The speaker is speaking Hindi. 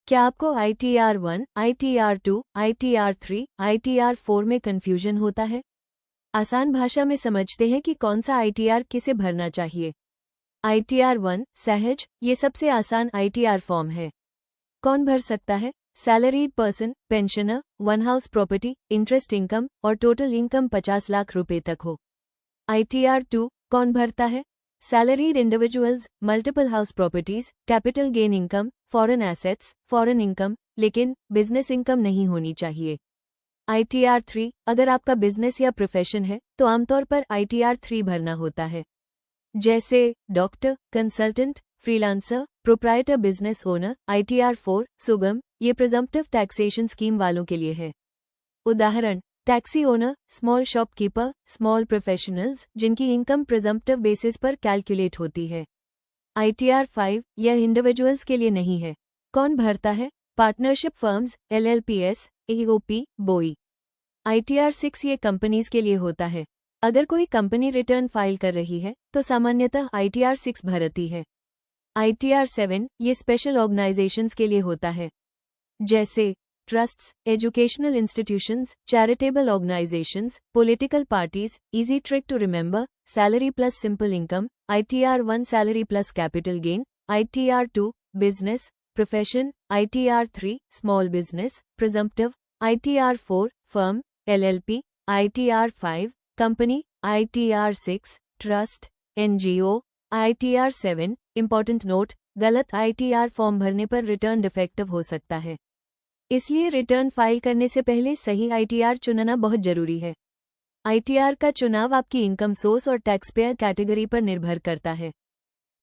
क्या आपको ITR1, ITR2, ITR3, ITR4 में कंफ्यूजन होता है? आसान भाषा में समझते हैं कि कौन सा ITR किसे भरना चाहिए। ITR1 सहज, ये सबसे आसान ITR फॉर्म है। कौन भर सकता है? Salaried person, pensioner, one house property, interest income और टोटल इनकम 50 लाख रुपए तक हो। ITR2 कौन भरता है? Salaried individuals, multiple house properties, capital gain income, foreign assets, foreign income, लेकिन बिजनेस इनकम नहीं होनी चाहिए। ITR3 अगर आपका बिजनेस या प्रोफेशन है तो आमतौर पर ITR3 भरना होता है, जैसे doctor, consultant, freelancer, proprietor, business owner. ITR4 सुगम, ये प्रिजम्प्टिव टैक्सेशन स्कीम वालों के लिए है। उदाहरण, taxi owner, small shopkeeper, small professionals जिनकी इनकम प्रिजम्प्टिव बेसिस पर कैलकुलेट होती है। ITR5 यह इंडिविजुअल्स के लिए नहीं है। कौन भरता है? पार्टनरशिप फर्म्स, LLPs, AOP, बोई। ITR6 ये कंपनीज के लिए होता है। अगर कोई कंपनी रिटर्न फाइल कर रही है तो सामान्यतः ITR6 भरती है। ITR7 ये स्पेशल ऑर्गेनाइजेशंस के लिए होता है, जैसे trusts, educational institutions, charitable organisations, political parties. Easy trick to remember, salary plus simple income, ITR1 salary plus capital gain, ITR2 business, profession, ITR3 small business, presumptive, ITR4 firm, LLP, ITR5 company, ITR6 trust, NGO, ITR7 important note, गलत ITR फॉर्म भरने पर रिटर्न डिफेक्टिव हो सकता है, इसलिए रिटर्न फाइल करने से पहले सही ITR चुनना बहुत जरूरी है। ITR का चुनाव आपकी इनकम सोर्स और टैक्स पेयर कैटेगरी पर निर्भर करता है।